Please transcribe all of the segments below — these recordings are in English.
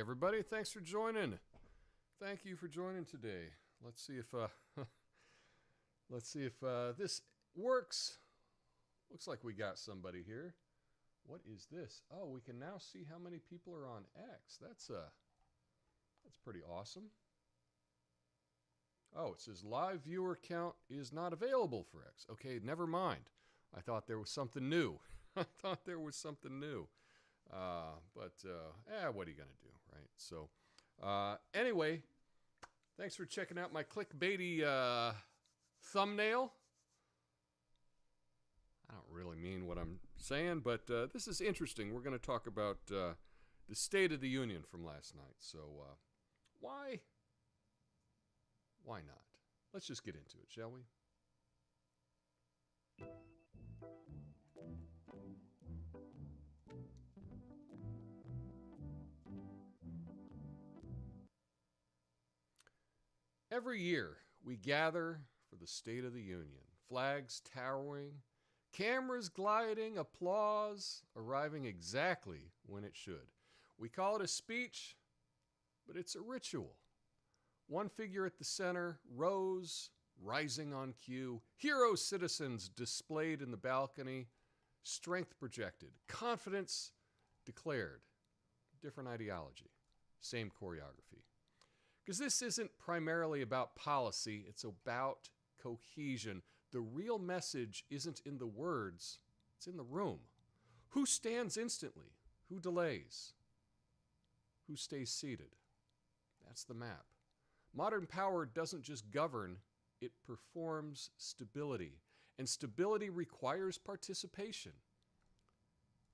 everybody. Thanks for joining. Thank you for joining today. Let's see if this works. Looks like we got somebody here. What is this? Oh, we can now see how many people are on X. That's pretty awesome. Oh, it says live viewer count is not available for X. Okay, never mind. I thought there was something new. What are you going to do, right? So, anyway, thanks for checking out my clickbaity thumbnail. I don't really mean what I'm saying, but this is interesting. We're going to talk about the State of the Union from last night. So, why not? Let's just get into it, shall we? Every year, we gather for the State of the Union. Flags towering, cameras gliding, applause arriving exactly when it should. We call it a speech, but it's a ritual. One figure at the center, rows rising on cue, hero citizens displayed in the balcony, strength projected, confidence declared. Different ideology, same choreography. Because this isn't primarily about policy, it's about cohesion. The real message isn't in the words, it's in the room. Who stands instantly? Who delays? Who stays seated? That's the map. Modern power doesn't just govern, it performs stability. And stability requires participation.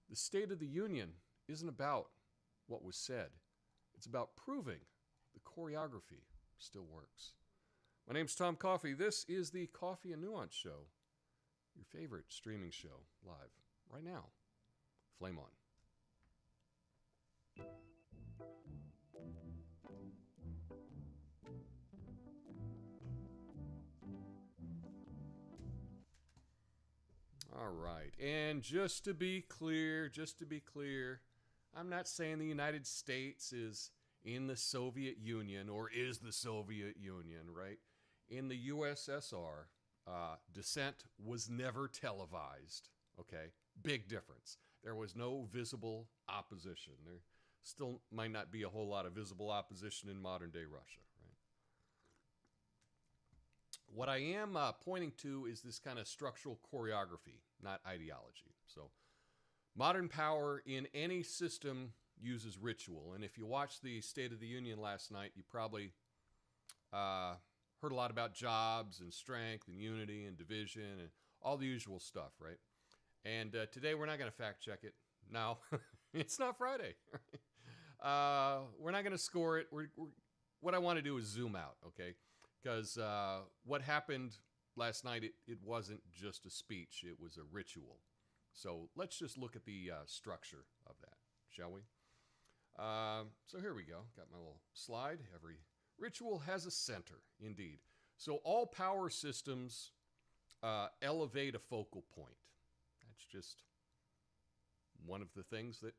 The State of the Union isn't about what was said. It's about proving the choreography still works. My name's Tom Coffey. This is the Coffey and Nuance Show, your favorite streaming show, live, right now. Flame on. All right, and just to be clear, I'm not saying the United States is in the Soviet Union or is the Soviet Union, right? In the USSR, dissent was never televised, okay? Big difference. There was no visible opposition. There still might not be a whole lot of visible opposition in modern-day Russia, right? What I am pointing to is this kind of structural choreography, not ideology. So modern power in any system uses ritual. And if you watched the State of the Union last night, you probably heard a lot about jobs and strength and unity and division and all the usual stuff, right? And today we're not going to fact check it. No, it's not Friday. We're not going to score it. What I want to do is zoom out, okay? Because what happened last night, it wasn't just a speech. It was a ritual. So let's just look at the structure of that, shall we? So here we go. Got my little slide. Every ritual has a center, indeed. So all power systems elevate a focal point. That's just one of the things that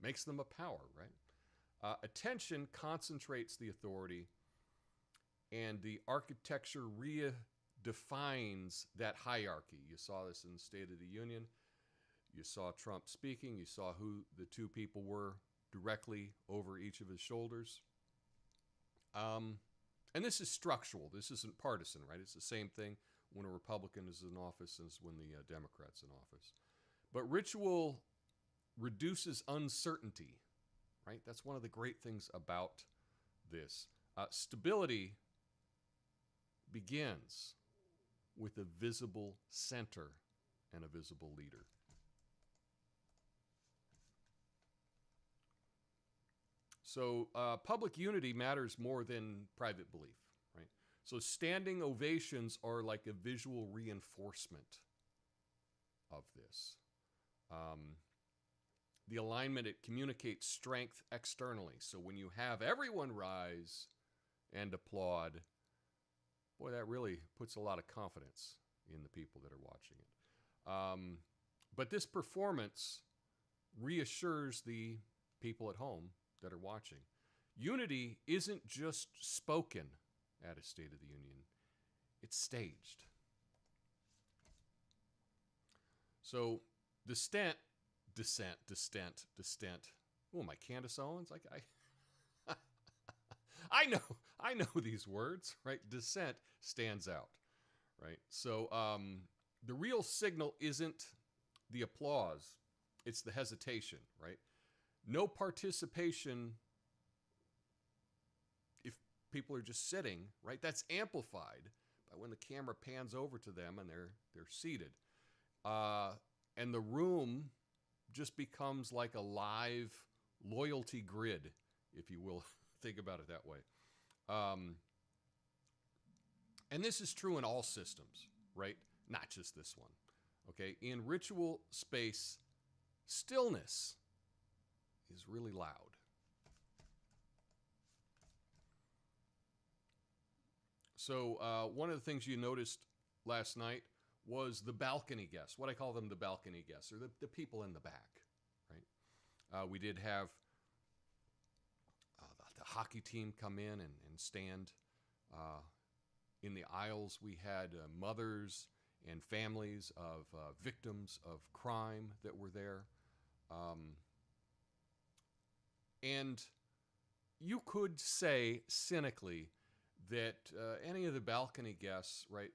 makes them a power, right? Attention concentrates the authority, and the architecture redefines that hierarchy. You saw this in the State of the Union. You saw Trump speaking. You saw who the two people were directly over each of his shoulders. And this is structural. This isn't partisan, right? It's the same thing when a Republican is in office as when the Democrat's in office. But ritual reduces uncertainty, right? That's one of the great things about this. Stability begins with a visible center and a visible leader. So public unity matters more than private belief, right? So standing ovations are like a visual reinforcement of this. The alignment, it communicates strength externally. So when you have everyone rise and applaud, boy, that really puts a lot of confidence in the people that are watching it. But this performance reassures the people at home that are watching. Unity isn't just spoken at a State of the Union, it's staged. So, descent. Oh, my Candace Owens? I know these words, right? Dissent stands out, right? So, the real signal isn't the applause, it's the hesitation, right? No participation if people are just sitting, right? That's amplified by when the camera pans over to them and they're seated. And the room just becomes like a live loyalty grid, if you will think about it that way. And this is true in all systems, right? Not just this one. Okay, in ritual space, stillness is really loud. So one of the things you noticed last night was the balcony guests. What I call them, the balcony guests, or the people in the back, right? We did have the hockey team come in and stand in the aisles. We had mothers and families of victims of crime that were there. And you could say cynically that any of the balcony guests, right,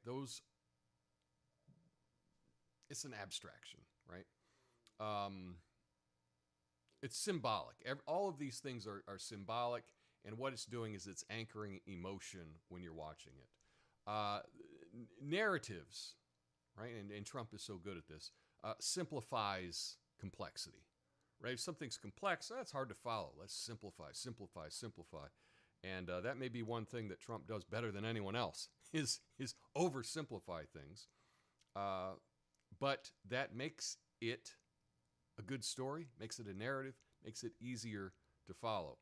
it's an abstraction, right? It's symbolic. All of these things are symbolic, and what it's doing is it's anchoring emotion when you're watching it. Narratives, right, and Trump is so good at this, simplifies complexity, right? If something's complex, that's hard to follow. Let's simplify. And that may be one thing that Trump does better than anyone else, is oversimplify things. But that makes it a good story, makes it a narrative, makes it easier to follow.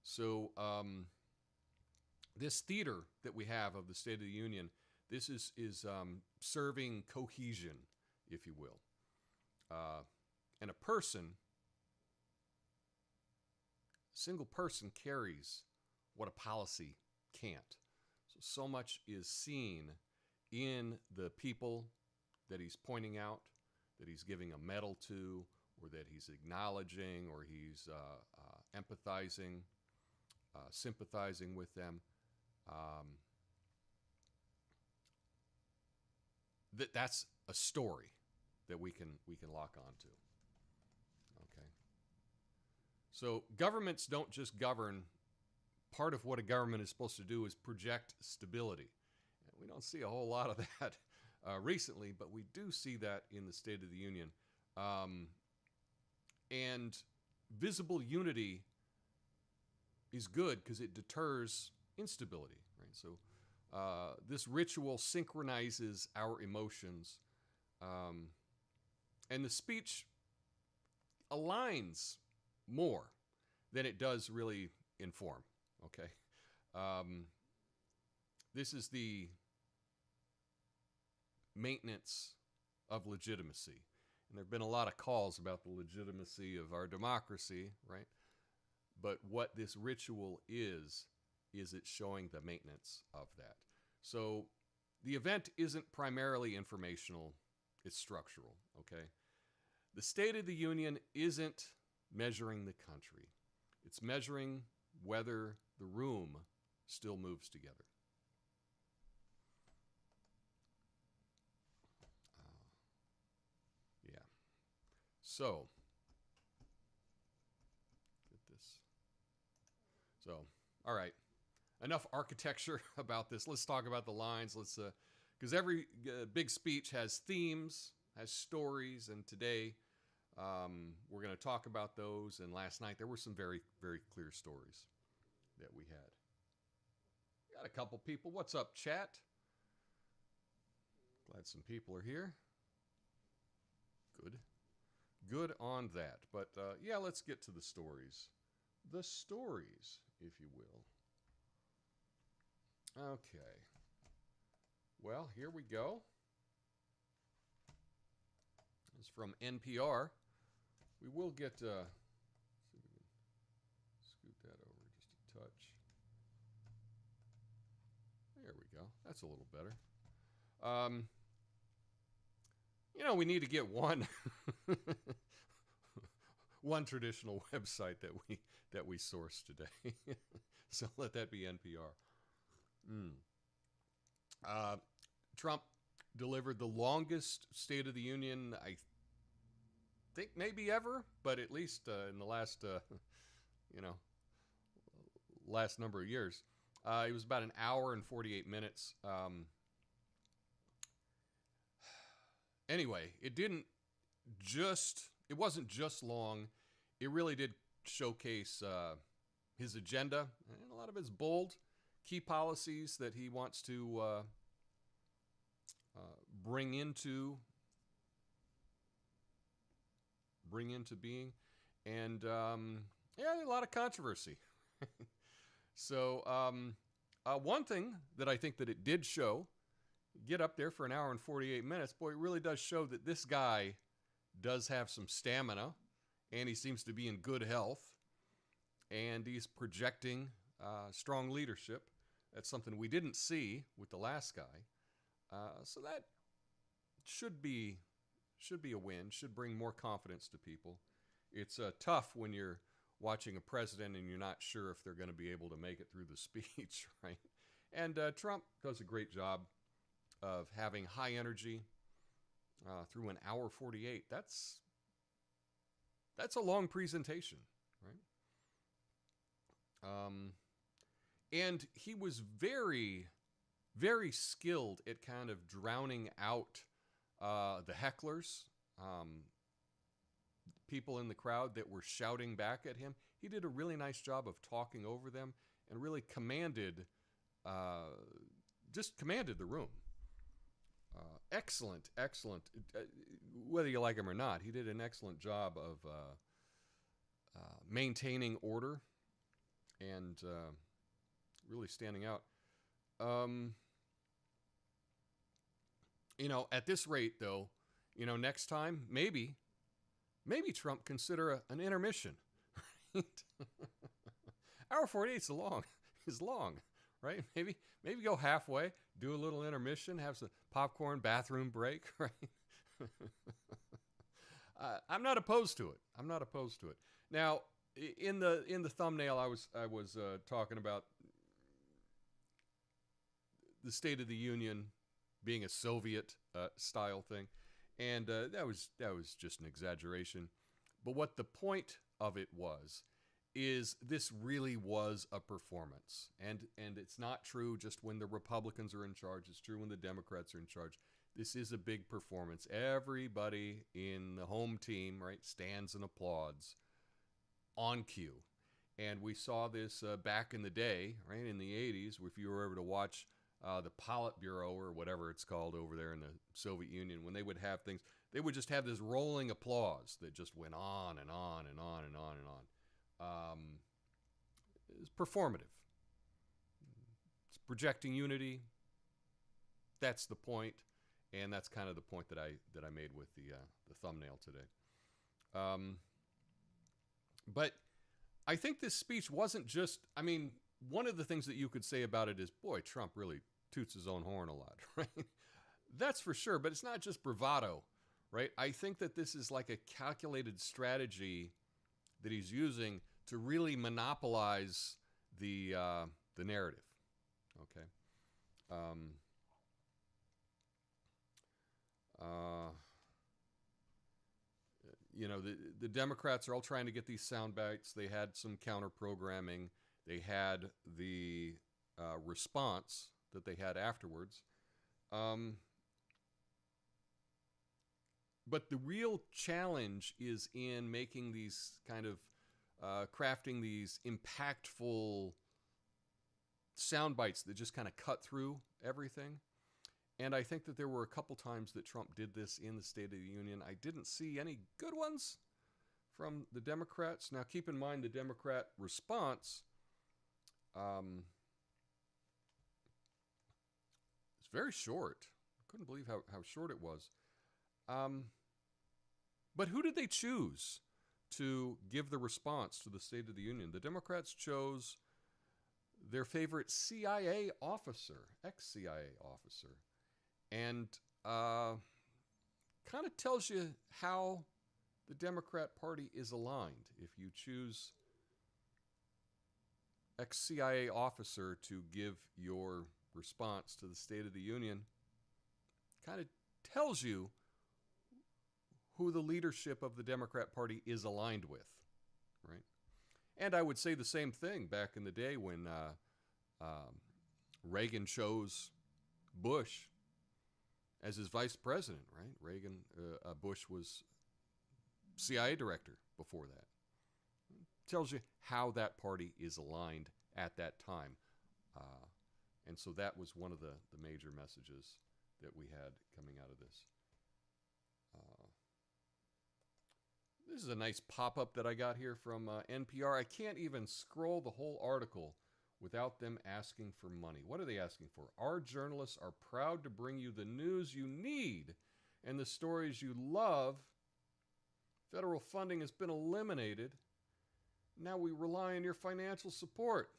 So this theater that we have of the State of the Union, this is serving cohesion, if you will. And a single person carries what a policy can't. So much is seen in the people that he's pointing out, that he's giving a medal to, or that he's acknowledging, or he's empathizing, sympathizing with them. That's a story that we can lock onto. Okay. So governments don't just govern. Part of what a government is supposed to do is project stability. And we don't see a whole lot of that recently, but we do see that in the State of the Union. And visible unity is good because it deters instability, right? So this ritual synchronizes our emotions, and the speech aligns more than it does really inform, okay? This is the maintenance of legitimacy. And there have been a lot of calls about the legitimacy of our democracy, right? But what this ritual is it showing the maintenance of that. So the event isn't primarily informational, it's structural, okay? The State of the Union isn't measuring the country. It's measuring whether the room still moves together. So, get this. So, all right. Enough architecture about this. Let's talk about the lines. Because every big speech has themes, has stories, and today we're going to talk about those. And last night there were some very, very clear stories that we had. Got a couple people. What's up, chat? Glad some people are here. Good on that. But yeah, let's get to the stories. The stories, if you will. Okay. Well, here we go. It's from NPR. We will get, see if we can scoot that over just a we go. That's a little better. We need to get one one traditional website that we source today. So let that be NPR. Trump delivered the longest State of the Union, I think maybe ever, but at least in the last last number of years. It was about an hour and 48 minutes. Anyway, it wasn't just long. It really did showcase his agenda, and a lot of his bold, key policies that he wants to bring into being. And a lot of controversy. So one thing that I think that it did show, get up there for an hour and 48 minutes, boy, it really does show that this guy does have some stamina, and he seems to be in good health, and he's projecting strong leadership. That's something we didn't see with the last guy. So that should be a win, should bring more confidence to people. It's tough when you're watching a president and you're not sure if they're going to be able to make it through the speech, right? And Trump does a great job of having high energy through an hour 48. That's a long presentation, right? And he was very, very skilled at kind of drowning out the hecklers, people in the crowd that were shouting back at him. He did a really nice job of talking over them and really commanded the room. Excellent. Whether you like him or not, he did an excellent job of maintaining order and really standing out. At this rate, though, next time, maybe Trump consider an intermission. Right? Hour 48 is long, right? Maybe go halfway, do a little intermission, have some popcorn, bathroom break, right? I'm not opposed to it. Now, in the thumbnail, I was talking about the State of the Union being a Soviet style thing, and that was just an exaggeration. But what the point of it is this really was a performance, and it's not true just when the Republicans are in charge. It's true when the Democrats are in charge. This is a big performance. Everybody in the home team, right, stands and applauds on cue. And we saw this back in the day, right, in the 80s, if you were ever to watch the Politburo or whatever it's called over there in the Soviet Union, when they would have things, they would just have this rolling applause that just went on and on and on and on and on. It's performative. It's projecting unity. That's the point, and that's kind of the point that I made with the thumbnail today. But I think this speech wasn't just, one of the things that you could say about it is, boy, Trump really toots his own horn a lot, right? That's for sure, but it's not just bravado, right? I think that this is like a calculated strategy that he's using to really monopolize the narrative, okay? The Democrats are all trying to get these sound bites. They had some counter programming. They had the response that they had afterwards. But the real challenge is in making these kind of crafting these impactful sound bites that just kind of cut through everything. And I think that there were a couple times that Trump did this in the State of the Union. I didn't see any good ones from the Democrats. Now, keep in mind the Democrat response it's very short. I couldn't believe how short it was. But who did they choose to give the response to the State of the Union? The Democrats chose their favorite CIA officer, ex-CIA officer, and kind of tells you how the Democrat Party is aligned. If you choose ex-CIA officer to give your response to the State of the Union, kind of tells you who the leadership of the Democrat Party is aligned with, right? And I would say the same thing back in the day when Reagan chose Bush as his vice president, right? Bush was CIA director before that. Tells you how that party is aligned at that time. And so that was one of the major messages that we had coming out of this. This is a nice pop-up that I got here from NPR. I can't even scroll the whole article without them asking for money. What are they asking for? Our journalists are proud to bring you the news you need and the stories you love. Federal funding has been eliminated. Now we rely on your financial support.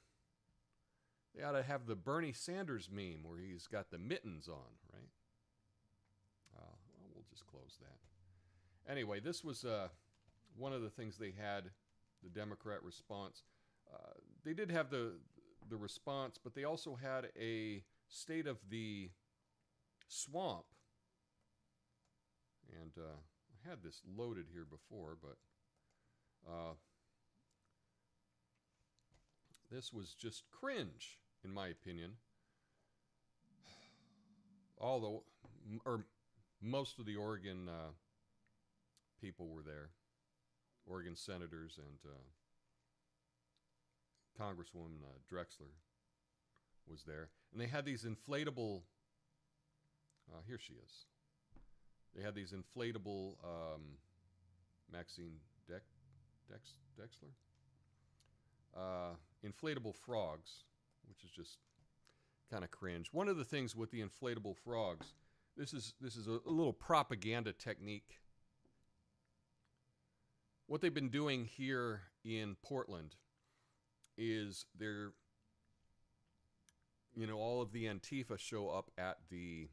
They ought to have the Bernie Sanders meme where he's got the mittens on, right? Well, we'll just close that. Anyway, this was one of the things they had, the Democrat response. They did have the response, but they also had a state of the swamp. And I had this loaded here before, but this was just cringe, in my opinion. Although, most of the Oregon people were there. Oregon senators and Congresswoman Drexler was there. And they had these inflatable, here she is. They had these inflatable, Maxine Dexler? Inflatable frogs, which is just kind of cringe. One of the things with the inflatable frogs, this is a little propaganda technique. What they've been doing here in Portland is all of the Antifa show up at the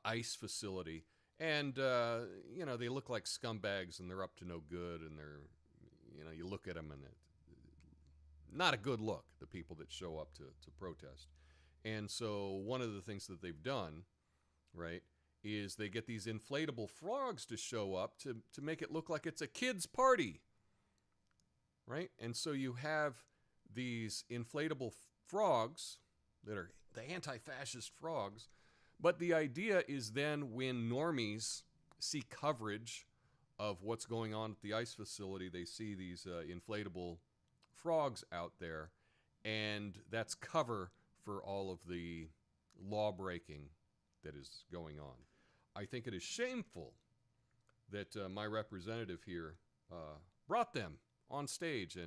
ICE facility, and they look like scumbags, and they're up to no good, and they're, you look at them, and not a good look, the people that show up to protest. And so one of the things that they've done, right, is they get these inflatable frogs to show up to make it look like it's a kid's party, right? And so you have these inflatable frogs that are the anti-fascist frogs, but the idea is then when normies see coverage of what's going on at the ICE facility, they see these inflatable frogs out there, and that's cover for all of the law breaking that is going on. I think it is shameful that my representative here brought them on stage,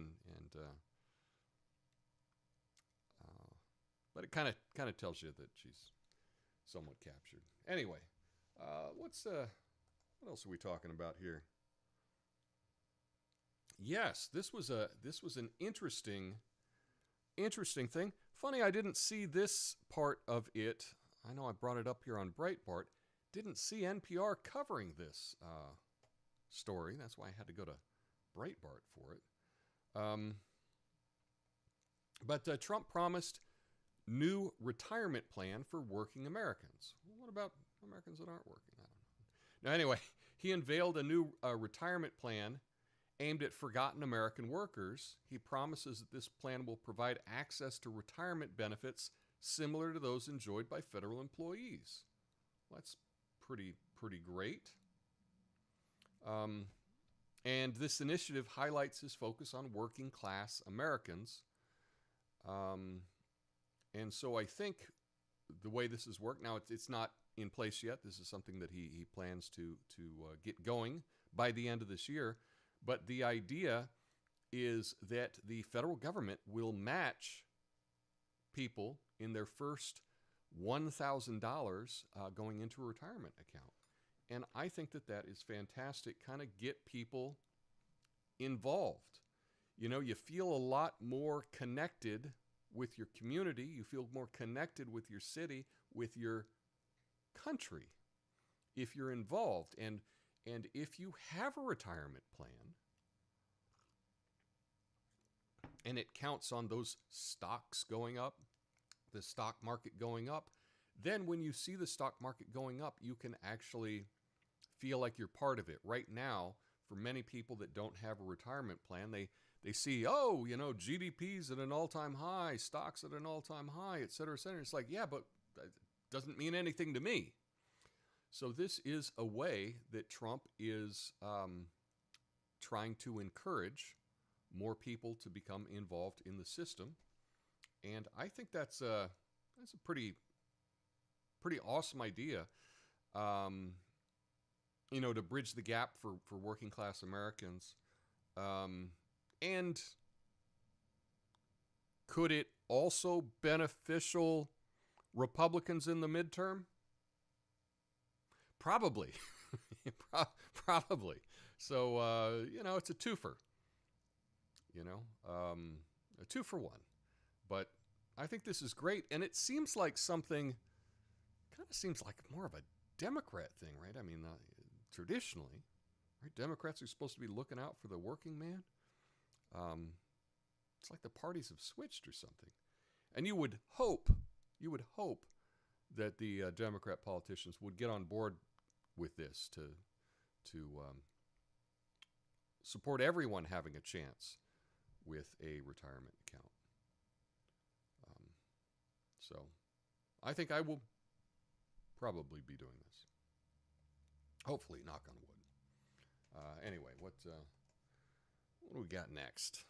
but it kind of tells you that she's somewhat captured. Anyway, what else are we talking about here? Yes, this was an interesting thing. Funny, I didn't see this part of it. I know I brought it up here on Breitbart. Didn't see NPR covering this story. That's why I had to go to Breitbart for it. But Trump promised new retirement plan for working Americans. Well, what about Americans that aren't working? I don't know. Now, anyway, he unveiled a new retirement plan aimed at forgotten American workers. He promises that this plan will provide access to retirement benefits similar to those enjoyed by federal employees. Well, that's pretty great. And this initiative highlights his focus on working class Americans. And so I think the way this has worked, now it's not in place yet. This is something that he plans to get going by the end of this year. But the idea is that the federal government will match people in their first $1,000 going into a retirement account. And I think that is fantastic. Kind of get people involved. you feel a lot more connected with your community. You feel more connected with your city, with your country, if you're involved. And if you have a retirement plan, and it counts on those stocks going up, the stock market going up, then when you see the stock market going up, you can actually feel like you're part of it. Right now, for many people that don't have a retirement plan, they see, oh, GDP's at an all-time high, stocks at an all-time high, et cetera, et cetera. It's like, yeah, but that doesn't mean anything to me. So this is a way that Trump is trying to encourage more people to become involved in the system. And I think that's a pretty awesome idea, to bridge the gap for working class Americans. And could it also beneficial Republicans in the midterm? Probably. Probably. So, it's a twofer. A 2-for-1. But I think this is great. And it seems like something, kind of seems like more of a Democrat thing, right? I mean, traditionally, right? Democrats are supposed to be looking out for the working man. It's like the parties have switched or something. And you would hope that the Democrat politicians would get on board with this to support everyone having a chance with a retirement account. So I think I will probably be doing this. Hopefully, knock on wood. Anyway, what do we got next?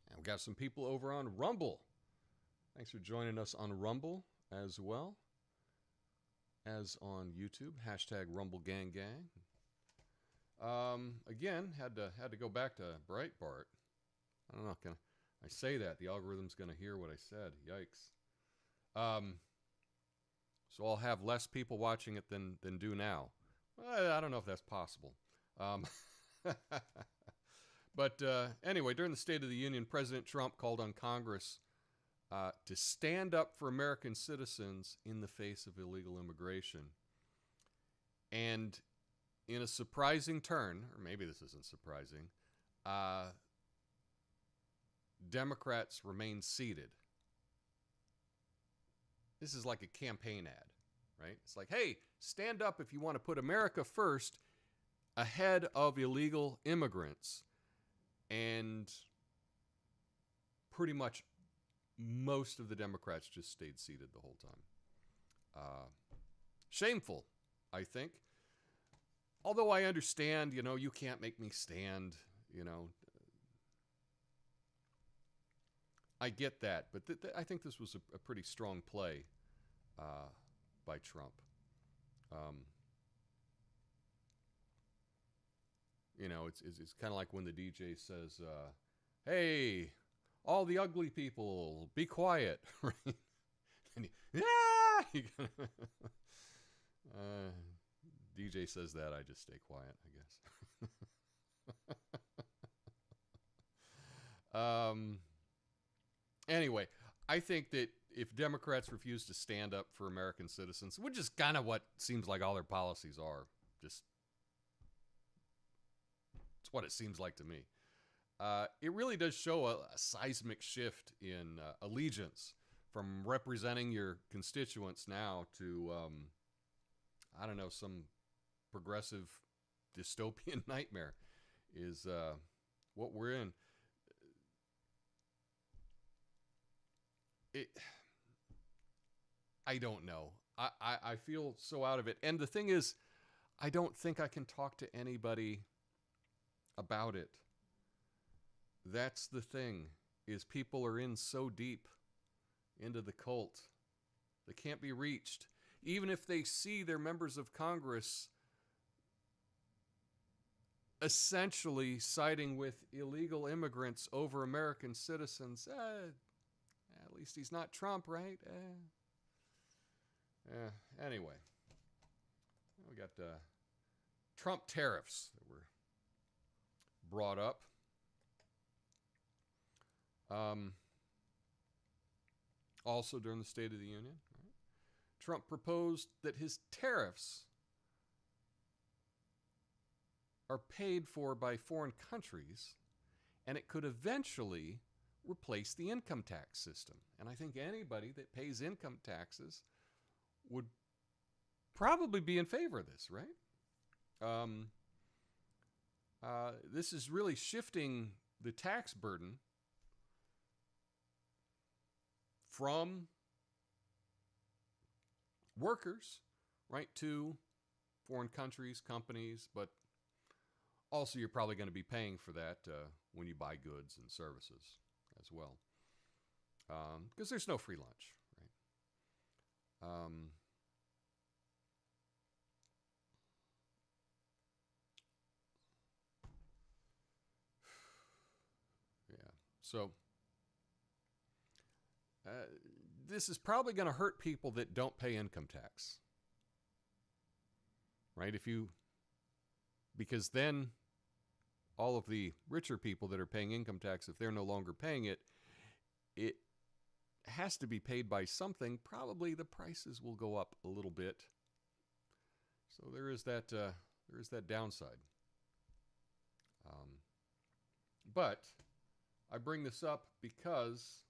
And we got some people over on Rumble. Thanks for joining us on Rumble as well as on YouTube. Hashtag RumbleGangGang. Again, had to go back to Breitbart. I don't know. Can I say that? The algorithm's going to hear what I said. Yikes. So I'll have less people watching it than do now. I don't know if that's possible. But anyway, during the State of the Union, President Trump called on Congress to stand up for American citizens in the face of illegal immigration. And in a surprising turn, or maybe this isn't surprising, Democrats remain seated. This is like a campaign ad, right? It's like, hey, stand up if you want to put America first ahead of illegal immigrants. And pretty much most of the Democrats just stayed seated the whole time. Shameful, I think. Although I understand, you can't make me stand, I get that. But I think this was a pretty strong play by Trump. It's kind of like when the DJ says, hey, all the ugly people, be quiet. Right? And DJ says that, I just stay quiet, I guess. Anyway, I think that if Democrats refuse to stand up for American citizens, which is kind of what seems like all their policies are, it's what it seems like to me. It really does show a seismic shift in allegiance from representing your constituents now to, some progressive dystopian nightmare is what we're in. I don't know. I feel so out of it. And the thing is, I don't think I can talk to anybody about it. That's the thing, is people are in so deep into the cult. They can't be reached. Even if they see their members of Congress essentially siding with illegal immigrants over American citizens, at least he's not Trump, right? Anyway, we got Trump tariffs that were brought up. Also during the State of the Union, right? Trump proposed that his tariffs are paid for by foreign countries, and it could eventually replace the income tax system. And I think anybody that pays income taxes would probably be in favor of this, right? This is really shifting the tax burden from workers, right, to foreign countries, companies, but also you're probably going to be paying for that when you buy goods and services as well. Because there's no free lunch, right? Yeah. So this is probably going to hurt people that don't pay income tax, right? Because then all of the richer people that are paying income tax, if they're no longer paying it, it has to be paid by something. Probably the prices will go up a little bit. So there is that downside. But I bring this up because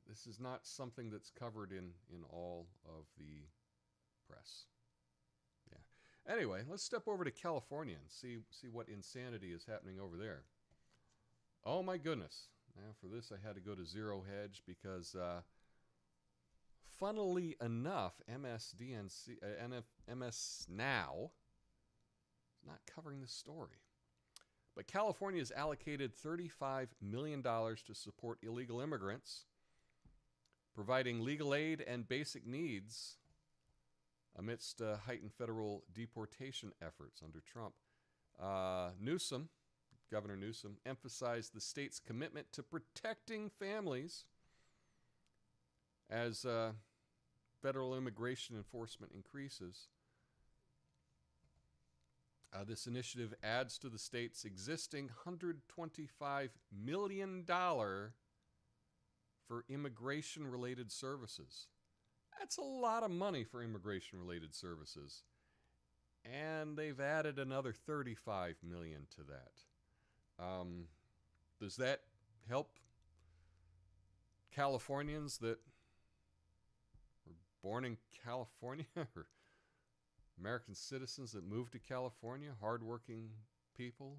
this is not something that's covered in all of the press. Yeah. Anyway, let's step over to California and see what insanity is happening over there. Oh my goodness. Now for this I had to go to Zero Hedge because funnily enough, MS Now is not covering this story. But California has allocated $35 million to support illegal immigrants, providing legal aid and basic needs amidst heightened federal deportation efforts under Trump. Governor Newsom, emphasized the state's commitment to protecting families as federal immigration enforcement increases. This initiative adds to the state's existing $125 million for immigration-related services. That's a lot of money for immigration-related services. And they've added another $35 million to that. Does that help Californians that were born in California or American citizens that moved to California, hardworking people?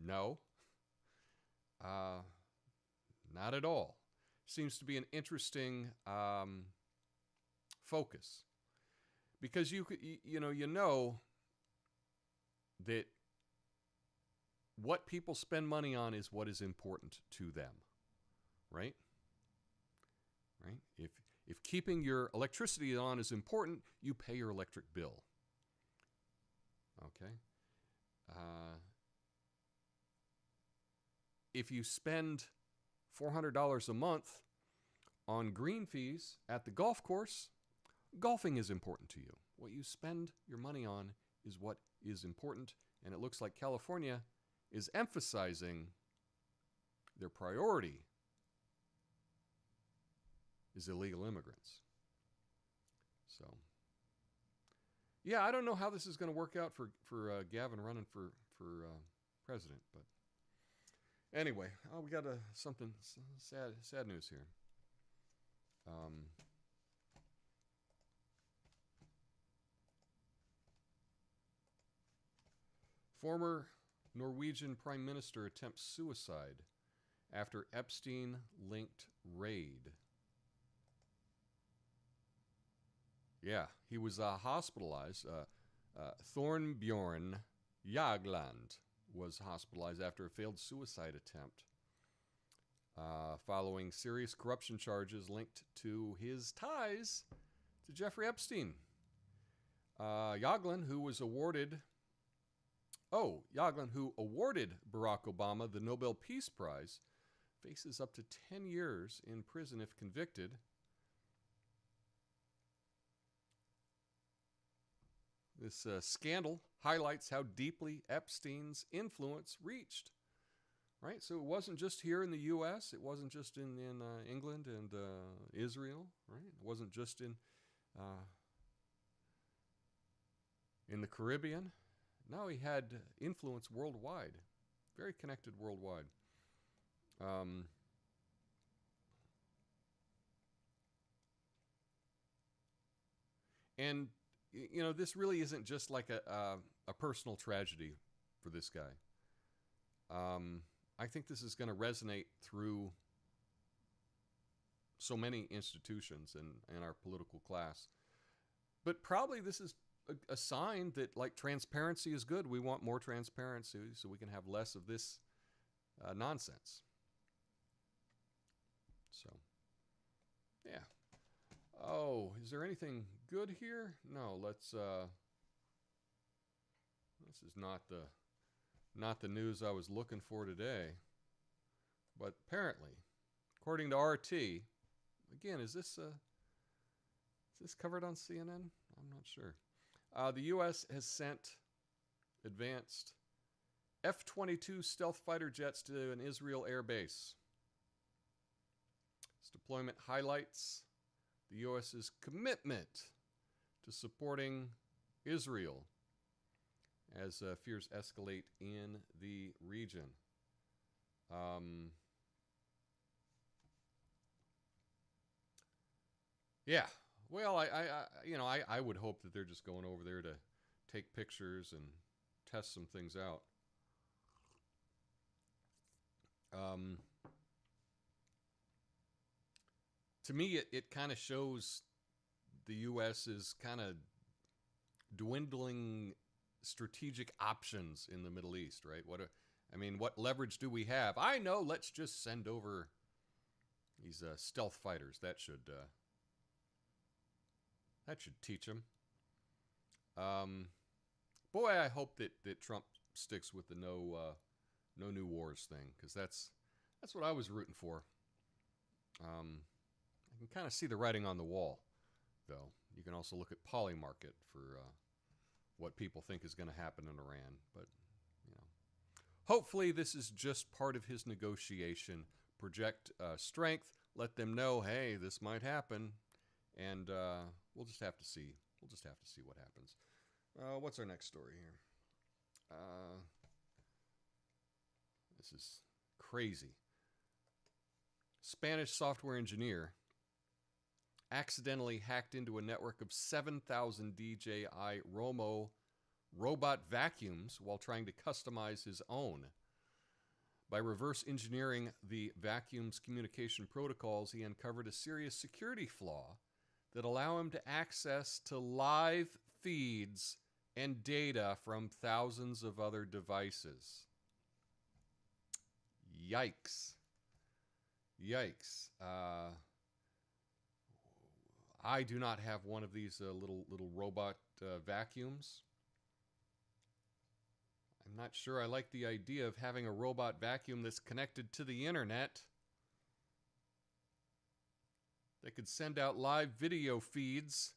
No. Not at all. Seems to be an interesting focus. Because you know that what people spend money on is what is important to them, right? Right? If keeping your electricity on is important, you pay your electric bill. Okay? If you spend $400 a month on green fees at the golf course, golfing is important to you. What you spend your money on is what is important, and it looks like California is emphasizing their priority is illegal immigrants. So, yeah, I don't know how this is going to work out for Gavin running for president, but anyway, we got something sad news here. Former Norwegian Prime Minister attempts suicide after Epstein-linked raid. Yeah, he was hospitalized. Thorbjørn Jagland was hospitalized after a failed suicide attempt following serious corruption charges linked to his ties to Jeffrey Epstein. Jagland, who awarded Barack Obama the Nobel Peace Prize, faces up to 10 years in prison if convicted. This scandal highlights how deeply Epstein's influence reached. Right? So it wasn't just here in the U.S. It wasn't just in England and Israel. Right? It wasn't just in the Caribbean. No, he had influence worldwide. Very connected worldwide. And you know, this really isn't just like a personal tragedy for this guy. I think this is going to resonate through so many institutions and our political class. But probably this is a sign that, like, transparency is good. We want more transparency so we can have less of this nonsense. So, yeah. Oh, is there anything good here? No, let's this is not the news I was looking for today. But apparently, according to RT, again, is this covered on CNN? I'm not sure. The U.S. has sent advanced F-22 stealth fighter jets to an Israel air base. This deployment highlights the U.S.'s commitment to supporting Israel as fears escalate in the region. Yeah, well, I would hope that they're just going over there to take pictures and test some things out. To me, it kind of shows the U.S. is kind of dwindling strategic options in the Middle East, right? What leverage do we have? I know, let's just send over these stealth fighters. That should teach them. Boy, I hope that Trump sticks with the no new wars thing, because that's what I was rooting for. I can kind of see the writing on the wall, though. You can also look at Polymarket for what people think is going to happen in Iran. But, hopefully this is just part of his negotiation. Project strength. Let them know, hey, this might happen. And we'll just have to see. We'll just have to see what happens. What's our next story here? This is crazy. Spanish software engineer accidentally hacked into a network of 7,000 DJI Romo robot vacuums while trying to customize his own. By reverse engineering the vacuum's communication protocols, he uncovered a serious security flaw that allow him to access to live feeds and data from thousands of other devices. Yikes. Yikes. I do not have one of these little robot vacuums. I'm not sure I like the idea of having a robot vacuum that's connected to the internet. They could send out live video feeds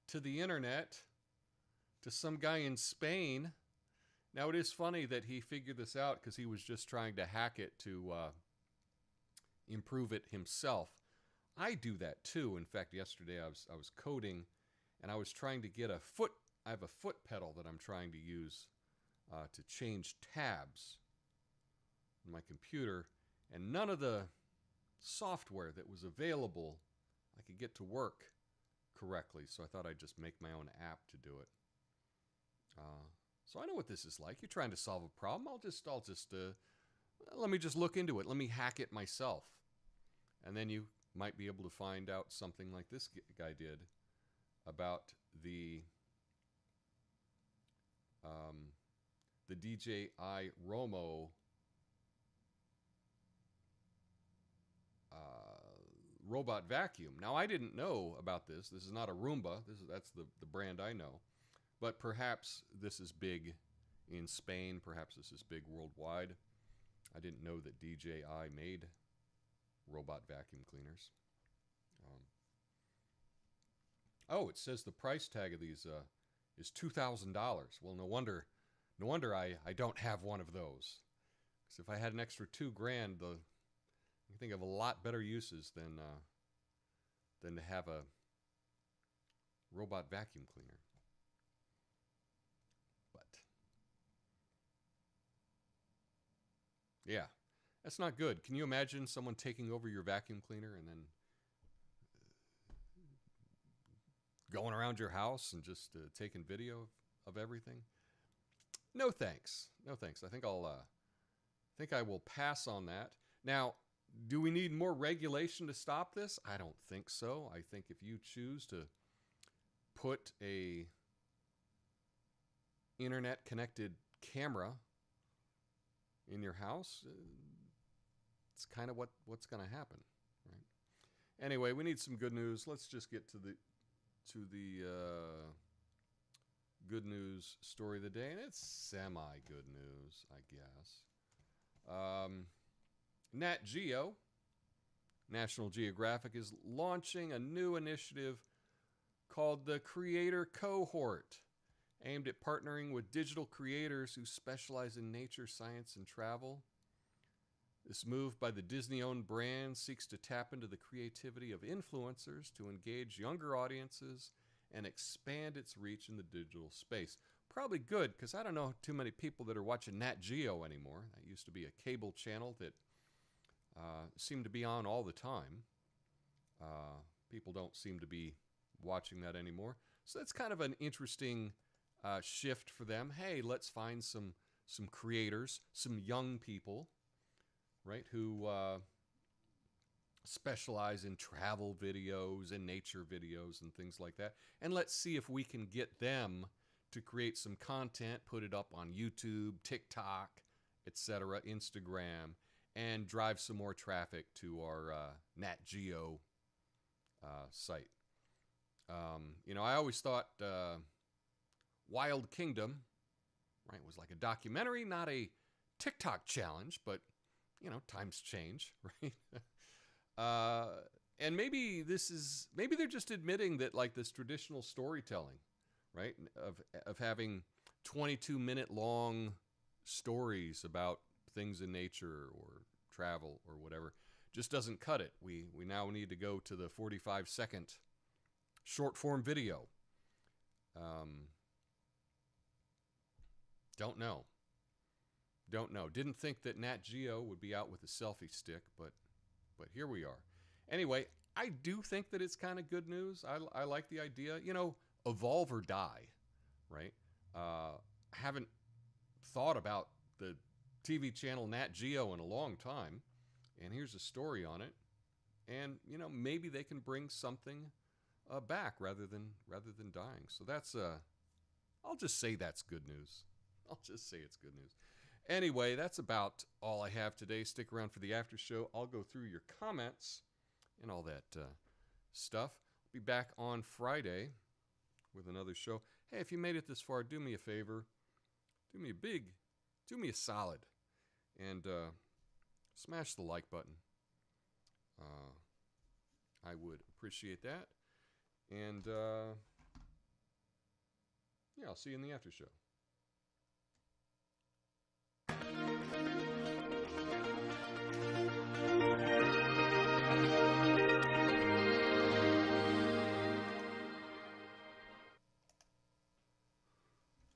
to the internet to some guy in Spain. Now, it is funny that he figured this out because he was just trying to hack it to improve it himself. I do that too. In fact, yesterday I was coding and I was trying to get I have a foot pedal that I'm trying to use to change tabs on my computer, and none of the software that was available I could get to work correctly, so I thought I'd just make my own app to do it. So I know what this is like. You're trying to solve a problem. I'll just let me just look into it. Let me hack it myself. And then you might be able to find out something like this guy did about the DJI Romo robot vacuum. Now, I didn't know about this. This is not a Roomba. That's the brand I know. But perhaps this is big in Spain. Perhaps this is big worldwide. I didn't know that DJI made robot vacuum cleaners. It says the price tag of these is $2,000. Well, no wonder I don't have one of those. Because if I had an extra $2,000, I think of a lot better uses than to have a robot vacuum cleaner. But yeah, that's not good. Can you imagine someone taking over your vacuum cleaner and then going around your house and just taking video of everything? No thanks. No thanks. I think I will pass on that. Now, do we need more regulation to stop this? I don't think so. I think if you choose to put a internet connected camera in your house, it's kind of what's going to happen, right? Anyway, we need some good news. Let's just get to the good news story of the day, and it's semi-good news, I guess. Nat Geo, National Geographic, is launching a new initiative called the Creator Cohort, aimed at partnering with digital creators who specialize in nature, science, and travel. This move by the Disney-owned brand seeks to tap into the creativity of influencers to engage younger audiences and expand its reach in the digital space. Probably good, because I don't know too many people that are watching Nat Geo anymore. That used to be a cable channel that seemed to be on all the time. People don't seem to be watching that anymore. So that's kind of an interesting shift for them. Hey, let's find some creators, some young people, right, who specialize in travel videos and nature videos and things like that. And let's see if we can get them to create some content, put it up on YouTube, TikTok, etc., Instagram, and drive some more traffic to our Nat Geo site. I always thought Wild Kingdom, right, was like a documentary, not a TikTok challenge, but, times change, right? And maybe they're just admitting that, like, this traditional storytelling, right, of having 22-minute long stories about things in nature or travel or whatever just doesn't cut it. We now need to go to the 45-second short form video. Don't know. Didn't think that Nat Geo would be out with a selfie stick, but here we are. Anyway, I do think that it's kind of good news. I like the idea. Evolve or die, right? I haven't thought about the TV channel Nat Geo in a long time, and here's a story on it. And maybe they can bring something back rather than dying. So that's I'll just say that's good news. I'll just say it's good news. Anyway, that's about all I have today. Stick around for the after show. I'll go through your comments and all that stuff. I'll be back on Friday with another show. Hey, if you made it this far, do me a favor. Do me a solid. And smash the like button. I would appreciate that. And I'll see you in the after show.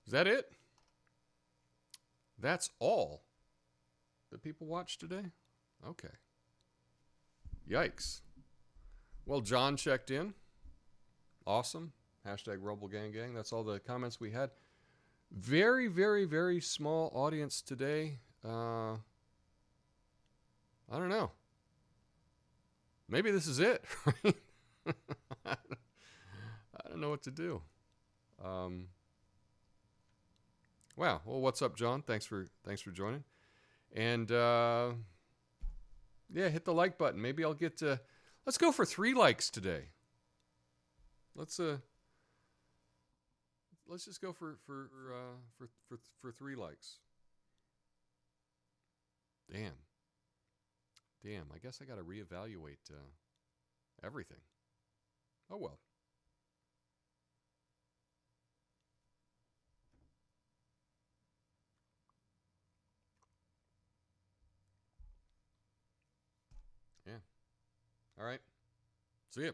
Is that it? That's all that people watched today? Okay. Yikes. Well, John checked in. Awesome. Hashtag RumbleGangGang. That's all the comments we had. Very, very, very small audience today. I don't know. Maybe this is it, right? I don't know what to do. Wow. Well, what's up, John? Thanks for joining. And hit the like button. Maybe I'll get to. Let's go for 3 likes today. Let's just go for 3 likes. Damn. I guess I got to reevaluate everything. Oh well. All right. See ya.